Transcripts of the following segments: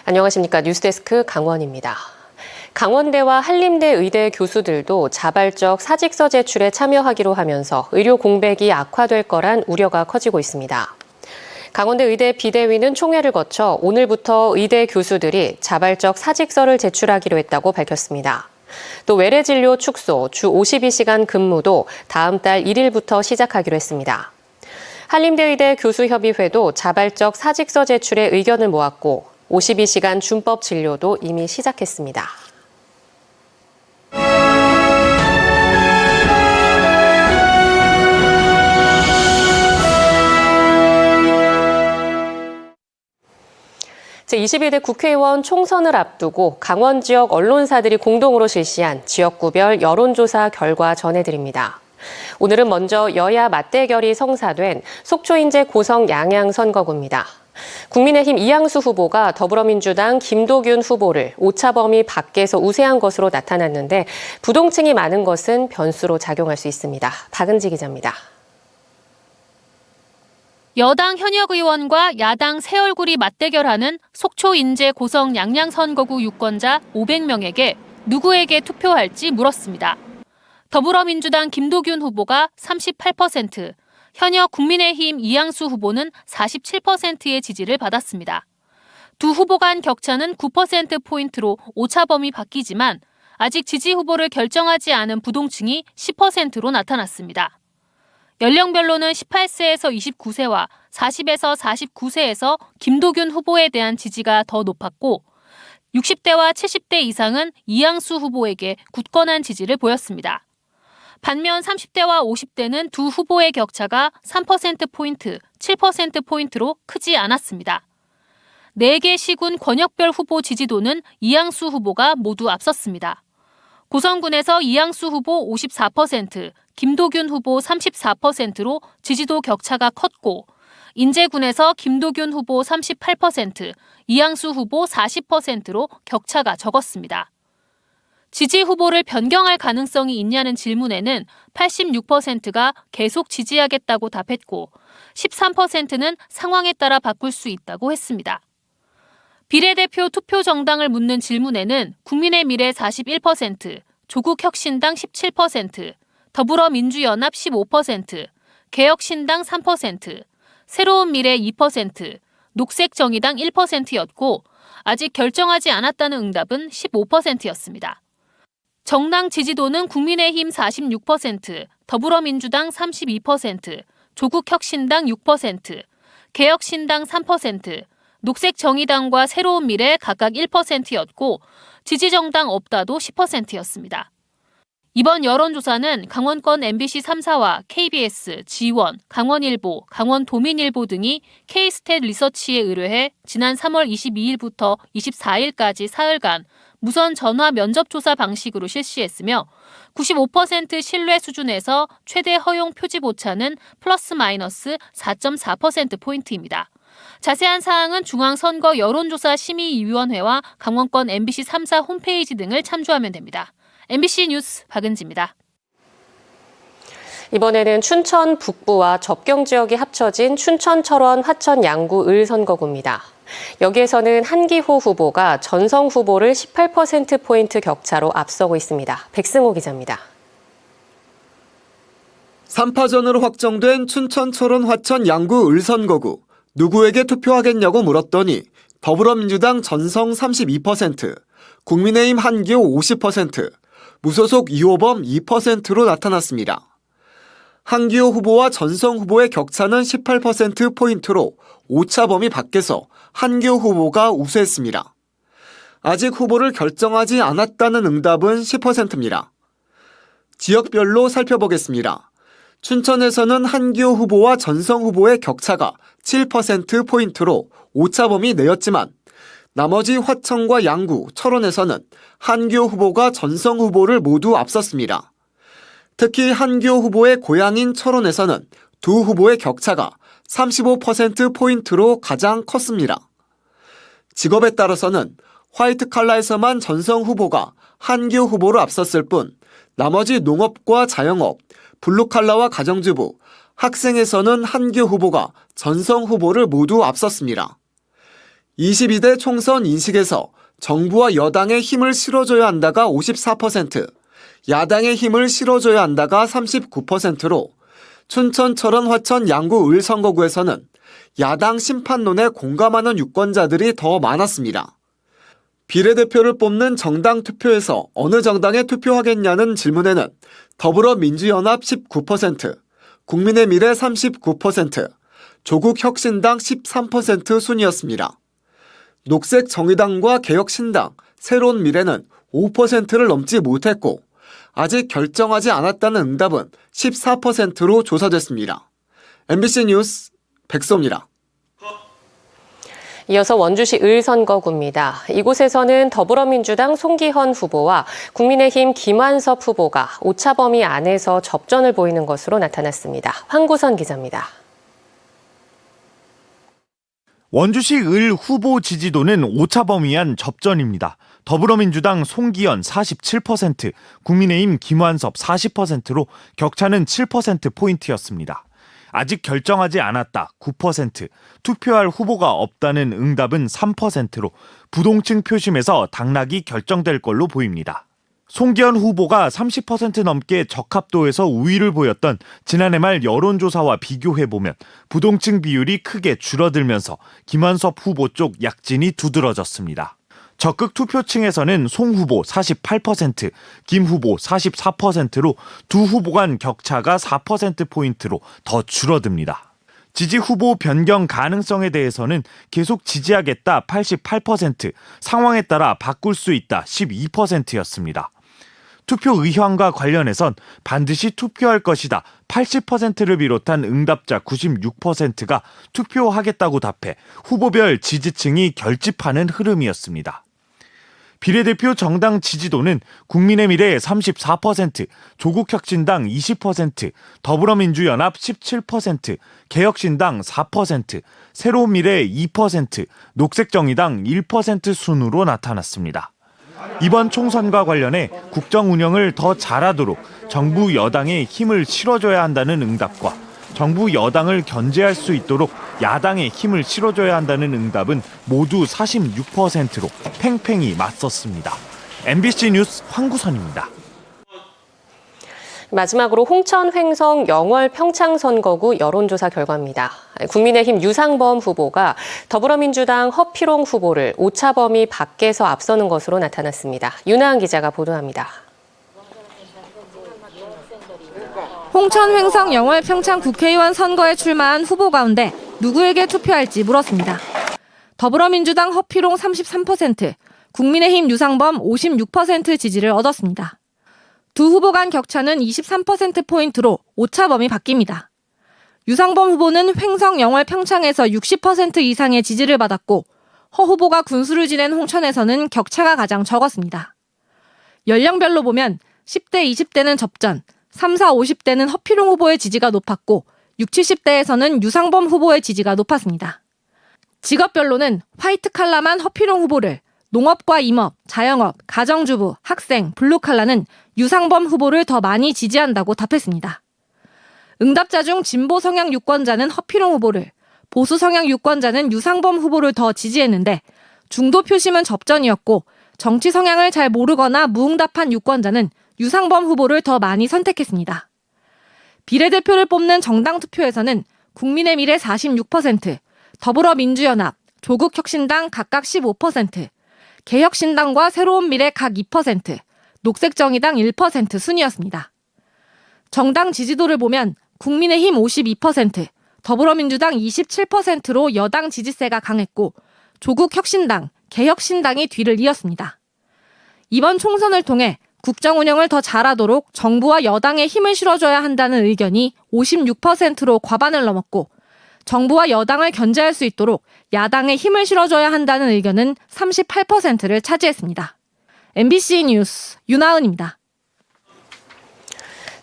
안녕하십니까. 뉴스데스크 강원입니다. 강원대와 한림대 의대 교수들도 자발적 사직서 제출에 참여하기로 하면서 의료 공백이 악화될 거란 우려가 커지고 있습니다. 강원대 의대 비대위는 총회를 거쳐 오늘부터 의대 교수들이 자발적 사직서를 제출하기로 했다고 밝혔습니다. 또 외래 진료 축소, 주 52시간 근무도 다음 달 1일부터 시작하기로 했습니다. 한림대 의대 교수협의회도 자발적 사직서 제출에 의견을 모았고 52시간 준법 진료도 이미 시작했습니다. 제21대 국회의원 총선을 앞두고 강원 지역 언론사들이 공동으로 실시한 지역구별 여론조사 결과 전해드립니다. 오늘은 먼저 여야 맞대결이 성사된 속초인제 고성 양양 선거구입니다. 국민의힘 이양수 후보가 더불어민주당 김도균 후보를 오차 범위 밖에서 우세한 것으로 나타났는데 부동층이 많은 것은 변수로 작용할 수 있습니다. 박은지 기자입니다. 여당 현역 의원과 야당 새 얼굴이 맞대결하는 속초 인제 고성 양양 선거구 유권자 500명에게 누구에게 투표할지 물었습니다. 더불어민주당 김도균 후보가 38%, 현역 국민의힘 이양수 후보는 47%의 지지를 받았습니다. 두 후보 간 격차는 9%포인트로 오차 범위 바뀌지만 아직 지지 후보를 결정하지 않은 부동층이 10%로 나타났습니다. 연령별로는 18세에서 29세와 40에서 49세에서 김도균 후보에 대한 지지가 더 높았고 60대와 70대 이상은 이양수 후보에게 굳건한 지지를 보였습니다. 반면 30대와 50대는 두 후보의 격차가 3%포인트, 7%포인트로 크지 않았습니다. 4개 시군 권역별 후보 지지도는 이양수 후보가 모두 앞섰습니다. 고성군에서 이양수 후보 54%, 김도균 후보 34%로 지지도 격차가 컸고 인제군에서 김도균 후보 38%, 이양수 후보 40%로 격차가 적었습니다. 지지 후보를 변경할 가능성이 있냐는 질문에는 86%가 계속 지지하겠다고 답했고 13%는 상황에 따라 바꿀 수 있다고 했습니다. 비례대표 투표 정당을 묻는 질문에는 국민의미래 41%, 조국혁신당 17%, 더불어민주연합 15%, 개혁신당 3%, 새로운미래 2%, 녹색정의당 1%였고 아직 결정하지 않았다는 응답은 15%였습니다. 정당 지지도는 국민의힘 46%, 더불어민주당 32%, 조국혁신당 6%, 개혁신당 3%, 녹색정의당과 새로운미래 각각 1%였고 지지정당 없다도 10%였습니다. 이번 여론조사는 강원권 MBC 3사와 KBS, G1, 강원일보, 강원도민일보 등이 K-스탯 리서치에 의뢰해 지난 3월 22일부터 24일까지 사흘간 무선 전화 면접조사 방식으로 실시했으며 95% 신뢰 수준에서 최대 허용 표집 오차는 플러스 마이너스 4.4%포인트입니다. 자세한 사항은 중앙선거 여론조사 심의위원회와 강원권 MBC 3사 홈페이지 등을 참조하면 됩니다. MBC 뉴스 박은지입니다. 이번에는 춘천 북부와 접경 지역이 합쳐진 춘천 철원 화천 양구 을 선거구입니다. 여기에서는 한기호 후보가 전성 후보를 18%포인트 격차로 앞서고 있습니다. 백승호 기자입니다. 3파전으로 확정된 춘천 철원 화천 양구 을 선거구. 누구에게 투표하겠냐고 물었더니 더불어민주당 전성 32%, 국민의힘 한기호 50%, 무소속 이호범 2%로 나타났습니다. 한기호 후보와 전성 후보의 격차는 18%포인트로 오차 범위 밖에서 한기호 후보가 우세했습니다. 아직 후보를 결정하지 않았다는 응답은 10%입니다. 지역별로 살펴보겠습니다. 춘천에서는 한기호 후보와 전성 후보의 격차가 7%포인트로 오차 범위 내였지만 나머지 화천과 양구, 철원에서는 한기호 후보가 전성 후보를 모두 앞섰습니다. 특히 한기호 후보의 고향인 철원에서는 두 후보의 격차가 35%포인트로 가장 컸습니다. 직업에 따라서는 화이트 칼라에서만 전성 후보가 한기호 후보를 앞섰을 뿐 나머지 농업과 자영업, 블루칼라와 가정주부, 학생에서는 한기호 후보가 전성 후보를 모두 앞섰습니다. 22대 총선 인식에서 정부와 여당의 힘을 실어줘야 한다가 54%, 야당의 힘을 실어줘야 한다가 39%로 춘천, 철원, 화천, 양구, 을 선거구에서는 야당 심판론에 공감하는 유권자들이 더 많았습니다. 비례대표를 뽑는 정당 투표에서 어느 정당에 투표하겠냐는 질문에는 더불어민주연합 19%, 국민의미래 39%, 조국혁신당 13% 순이었습니다. 녹색정의당과 개혁신당, 새로운미래는 5%를 넘지 못했고 아직 결정하지 않았다는 응답은 14%로 조사됐습니다. MBC 뉴스 백소입니다. 이어서 원주시 을 선거구입니다. 이곳에서는 더불어민주당 송기현 후보와 국민의힘 김완섭 후보가 오차 범위 안에서 접전을 보이는 것으로 나타났습니다. 황구선 기자입니다. 원주시 을 후보 지지도는 오차 범위 안 접전입니다. 더불어민주당 송기현 47%, 국민의힘 김완섭 40%로 격차는 7%포인트였습니다. 아직 결정하지 않았다 9%, 투표할 후보가 없다는 응답은 3%로 부동층 표심에서 당락이 결정될 걸로 보입니다. 송기현 후보가 30% 넘게 적합도에서 우위를 보였던 지난해 말 여론조사와 비교해보면 부동층 비율이 크게 줄어들면서 김완섭 후보 쪽 약진이 두드러졌습니다. 적극 투표층에서는 송 후보 48%, 김 후보 44%로 두 후보 간 격차가 4%포인트로 더 줄어듭니다. 지지 후보 변경 가능성에 대해서는 계속 지지하겠다 88%, 상황에 따라 바꿀 수 있다 12%였습니다. 투표 의향과 관련해선 반드시 투표할 것이다 80%를 비롯한 응답자 96%가 투표하겠다고 답해 후보별 지지층이 결집하는 흐름이었습니다. 비례대표 정당 지지도는 국민의미래 34%, 조국혁신당 20%, 더불어민주연합 17%, 개혁신당 4%, 새로운미래 2%, 녹색정의당 1% 순으로 나타났습니다. 이번 총선과 관련해 국정 운영을 더 잘하도록 정부 여당에 힘을 실어줘야 한다는 응답과 정부 여당을 견제할 수 있도록 야당에 힘을 실어줘야 한다는 응답은 모두 46%로 팽팽히 맞섰습니다. MBC 뉴스 황구선입니다. 마지막으로 홍천 횡성 영월 평창 선거구 여론조사 결과입니다. 국민의힘 유상범 후보가 더불어민주당 허피롱 후보를 오차 범위 밖에서 앞서는 것으로 나타났습니다. 윤하은 기자가 보도합니다. 홍천 횡성 영월 평창 국회의원 선거에 출마한 후보 가운데 누구에게 투표할지 물었습니다. 더불어민주당 허피롱 33%, 국민의힘 유상범 56% 지지를 얻었습니다. 두 후보 간 격차는 23%포인트로 오차 범위 바뀝니다. 유상범 후보는 횡성 영월 평창에서 60% 이상의 지지를 받았고 허 후보가 군수를 지낸 홍천에서는 격차가 가장 적었습니다. 연령별로 보면 10대, 20대는 접전, 3, 4, 50대는 허피롱 후보의 지지가 높았고 60, 70대에서는 유상범 후보의 지지가 높았습니다. 직업별로는 화이트 칼라만 허피롱 후보를, 농업과 임업, 자영업, 가정주부, 학생, 블루칼라는 유상범 후보를 더 많이 지지한다고 답했습니다. 응답자 중 진보 성향 유권자는 허피롱 후보를, 보수 성향 유권자는 유상범 후보를 더 지지했는데 중도 표심은 접전이었고 정치 성향을 잘 모르거나 무응답한 유권자는 유상범 후보를 더 많이 선택했습니다. 비례대표를 뽑는 정당 투표에서는 국민의미래 46%, 더불어민주연합, 조국혁신당 각각 15%, 개혁신당과 새로운미래 각 2%, 녹색정의당 1% 순이었습니다. 정당 지지도를 보면 국민의힘 52%, 더불어민주당 27%로 여당 지지세가 강했고 조국혁신당, 개혁신당이 뒤를 이었습니다. 이번 총선을 통해 국정 운영을 더 잘하도록 정부와 여당에 힘을 실어줘야 한다는 의견이 56%로 과반을 넘었고 정부와 여당을 견제할 수 있도록 야당에 힘을 실어줘야 한다는 의견은 38%를 차지했습니다. MBC 뉴스 윤하은입니다.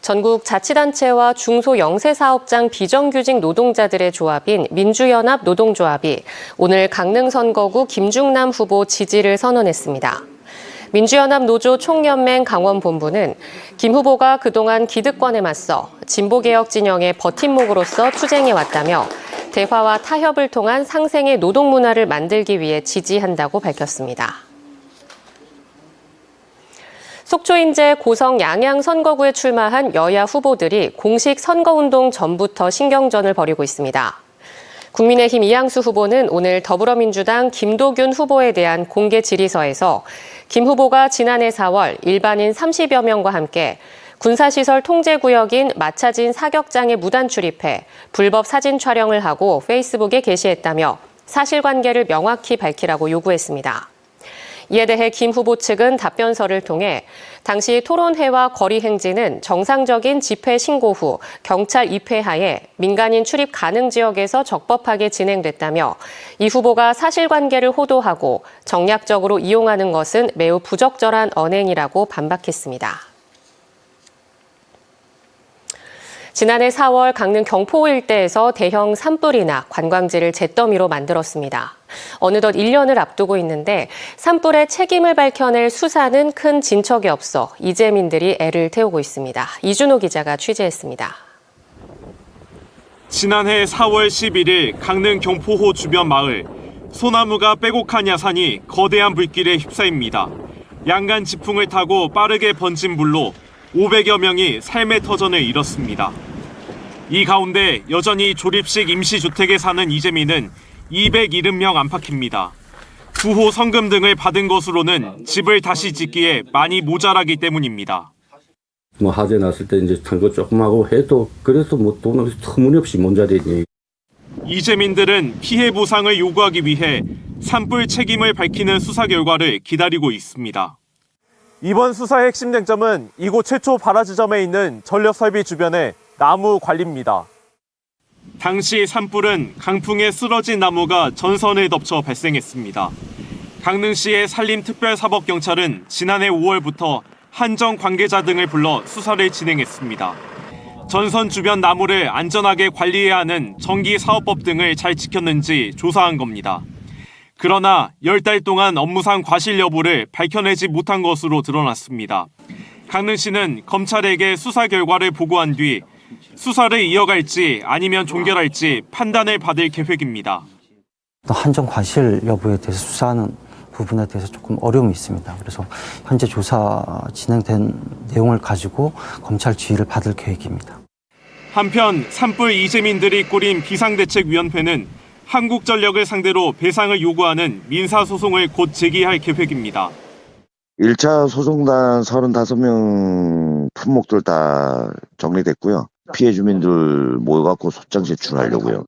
전국 자치단체와 중소영세사업장 비정규직 노동자들의 조합인 민주연합 노동조합이 오늘 강릉 선거구 김중남 후보 지지를 선언했습니다. 민주연합 노조 총연맹 강원본부는 김 후보가 그동안 기득권에 맞서 진보개혁 진영의 버팀목으로서 투쟁해왔다며 대화와 타협을 통한 상생의 노동 문화를 만들기 위해 지지한다고 밝혔습니다. 속초인제 고성 양양 선거구에 출마한 여야 후보들이 공식 선거운동 전부터 신경전을 벌이고 있습니다. 국민의힘 이양수 후보는 오늘 더불어민주당 김도균 후보에 대한 공개 질의서에서 김 후보가 지난해 4월 일반인 30여 명과 함께 군사시설 통제구역인 마차진 사격장에 무단 출입해 불법 사진 촬영을 하고 페이스북에 게시했다며 사실관계를 명확히 밝히라고 요구했습니다. 이에 대해 김 후보 측은 답변서를 통해 당시 토론회와 거리 행진은 정상적인 집회 신고 후 경찰 입회하에 민간인 출입 가능 지역에서 적법하게 진행됐다며 이 후보가 사실관계를 호도하고 정략적으로 이용하는 것은 매우 부적절한 언행이라고 반박했습니다. 지난해 4월 강릉 경포 일대에서 대형 산불이 나 관광지를 잿더미로 만들었습니다. 어느덧 1년을 앞두고 있는데 산불의 책임을 밝혀낼 수사는 큰 진척이 없어 이재민들이 애를 태우고 있습니다. 이준호 기자가 취재했습니다. 지난해 4월 11일 강릉 경포호 주변 마을, 소나무가 빼곡한 야산이 거대한 불길에 휩싸입니다. 양간 지풍을 타고 빠르게 번진 불로 500여 명이 삶의 터전을 잃었습니다. 이 가운데 여전히 조립식 임시주택에 사는 이재민은 270명 안팎입니다. 부호 성금 등을 받은 것으로는 집을 다시 짓기에 많이 모자라기 때문입니다. 화재 났을 때 이제 탄거 조금 하고 해도 그래서 돈을 터무니없이 못 자리니. 이재민들은 피해 보상을 요구하기 위해 산불 책임을 밝히는 수사 결과를 기다리고 있습니다. 이번 수사의 핵심 쟁점은 이곳 최초 발화 지점에 있는 전력 설비 주변의 나무 관리입니다. 당시 산불은 강풍에 쓰러진 나무가 전선을 덮쳐 발생했습니다. 강릉시의 산림특별사법경찰은 지난해 5월부터 한정 관계자 등을 불러 수사를 진행했습니다. 전선 주변 나무를 안전하게 관리해야 하는 전기사업법 등을 잘 지켰는지 조사한 겁니다. 그러나 10달 동안 업무상 과실 여부를 밝혀내지 못한 것으로 드러났습니다. 강릉시는 검찰에게 수사 결과를 보고한 뒤 수사를 이어갈지 아니면 종결할지 판단을 받을 계획입니다. 한정 과실 여부에 대해서 수사하는 부분에 대해서 조금 어려움이 있습니다. 그래서 현재 조사 진행된 내용을 가지고 검찰 지휘를 받을 계획입니다. 한편 산불 이재민들이 꾸린 비상대책위원회는 한국전력을 상대로 배상을 요구하는 민사소송을 곧 제기할 계획입니다. 1차 소송단 35명 품목들 다 정리됐고요. 피해 주민들 모여갖고 소장 제출하려고요.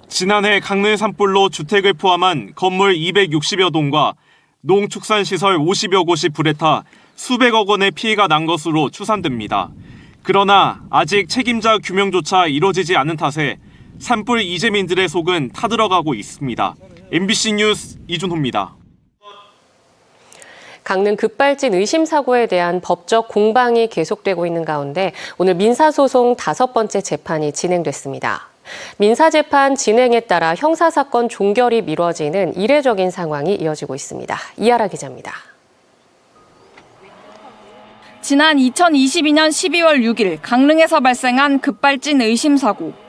지난해 강릉 산불로 주택을 포함한 건물 260여 동과 농축산시설 50여 곳이 불에 타 수백억 원의 피해가 난 것으로 추산됩니다. 그러나 아직 책임자 규명조차 이뤄지지 않은 탓에 산불 이재민들의 속은 타들어가고 있습니다. MBC 뉴스 이준호입니다. 강릉 급발진 의심 사고에 대한 법적 공방이 계속되고 있는 가운데 오늘 민사소송 5번째 재판이 진행됐습니다. 민사재판 진행에 따라 형사사건 종결이 미뤄지는 이례적인 상황이 이어지고 있습니다. 이하라 기자입니다. 지난 2022년 12월 6일 강릉에서 발생한 급발진 의심 사고.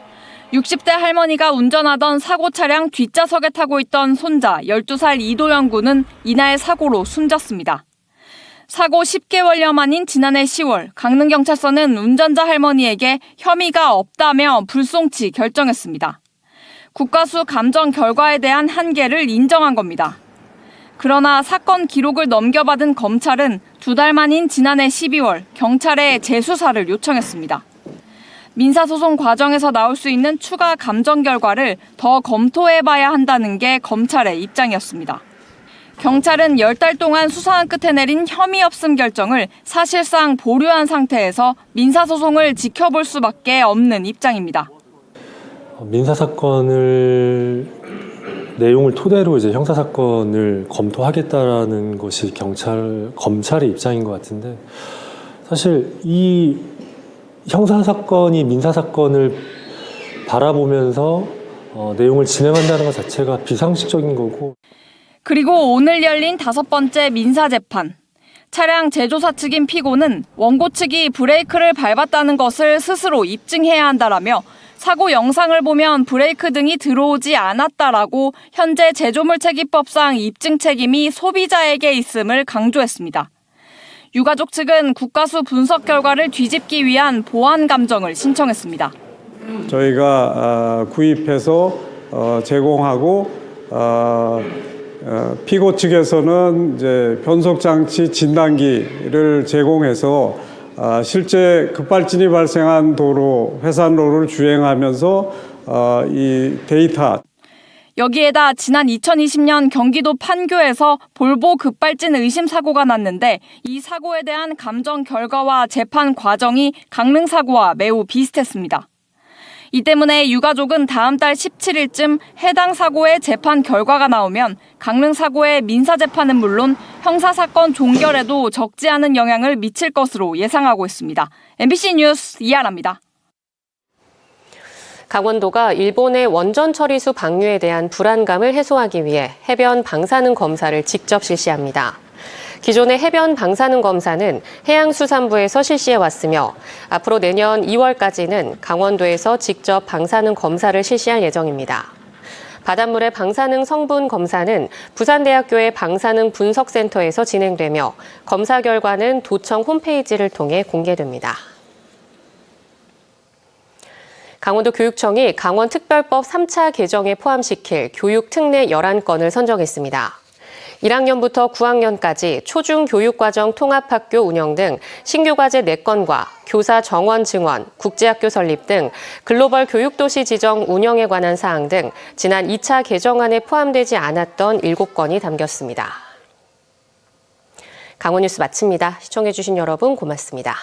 60대 할머니가 운전하던 사고 차량 뒷좌석에 타고 있던 손자 12살 이도영 군은 이날 사고로 숨졌습니다. 사고 10개월여 만인 지난해 10월 강릉경찰서는 운전자 할머니에게 혐의가 없다며 불송치 결정했습니다. 국가수 감정 결과에 대한 한계를 인정한 겁니다. 그러나 사건 기록을 넘겨받은 검찰은 2달 만인 지난해 12월 경찰에 재수사를 요청했습니다. 민사소송 과정에서 나올 수 있는 추가 감정 결과를 더 검토해봐야 한다는 게 검찰의 입장이었습니다. 경찰은 10달 동안 수사한 끝에 내린 혐의 없음 결정을 사실상 보류한 상태에서 민사소송을 지켜볼 수밖에 없는 입장입니다. 민사사건을 내용을 토대로 이제 형사사건을 검토하겠다라는 것이 검찰의 입장인 것 같은데, 사실 이 형사사건이 민사사건을 바라보면서 내용을 진행한다는 것 자체가 비상식적인 거고. 그리고 오늘 열린 5번째 민사재판. 차량 제조사 측인 피고는 원고 측이 브레이크를 밟았다는 것을 스스로 입증해야 한다라며 사고 영상을 보면 브레이크 등이 들어오지 않았다라고 현재 제조물체계법상 입증 책임이 소비자에게 있음을 강조했습니다. 유가족 측은 국가수 분석 결과를 뒤집기 위한 보완 감정을 신청했습니다. 저희가 구입해서 제공하고 피고 측에서는 이제 변속 장치 진단기를 제공해서 실제 급발진이 발생한 도로 회산로를 주행하면서 이 데이터. 여기에다 지난 2020년 경기도 판교에서 볼보 급발진 의심 사고가 났는데 이 사고에 대한 감정 결과와 재판 과정이 강릉 사고와 매우 비슷했습니다. 이 때문에 유가족은 다음 달 17일쯤 해당 사고의 재판 결과가 나오면 강릉 사고의 민사재판은 물론 형사사건 종결에도 적지 않은 영향을 미칠 것으로 예상하고 있습니다. MBC 뉴스 이하라입니다. 강원도가 일본의 원전 처리수 방류에 대한 불안감을 해소하기 위해 해변 방사능 검사를 직접 실시합니다. 기존의 해변 방사능 검사는 해양수산부에서 실시해왔으며 앞으로 내년 2월까지는 강원도에서 직접 방사능 검사를 실시할 예정입니다. 바닷물의 방사능 성분 검사는 부산대학교의 방사능 분석센터에서 진행되며 검사 결과는 도청 홈페이지를 통해 공개됩니다. 강원도 교육청이 강원특별법 3차 개정에 포함시킬 교육 특례 11건을 선정했습니다. 1학년부터 9학년까지 초중교육과정 통합학교 운영 등 신규 과제 4건과 교사 정원 증원, 국제학교 설립 등 글로벌 교육도시 지정 운영에 관한 사항 등 지난 2차 개정안에 포함되지 않았던 7건이 담겼습니다. 강원뉴스 마칩니다. 시청해주신 여러분 고맙습니다.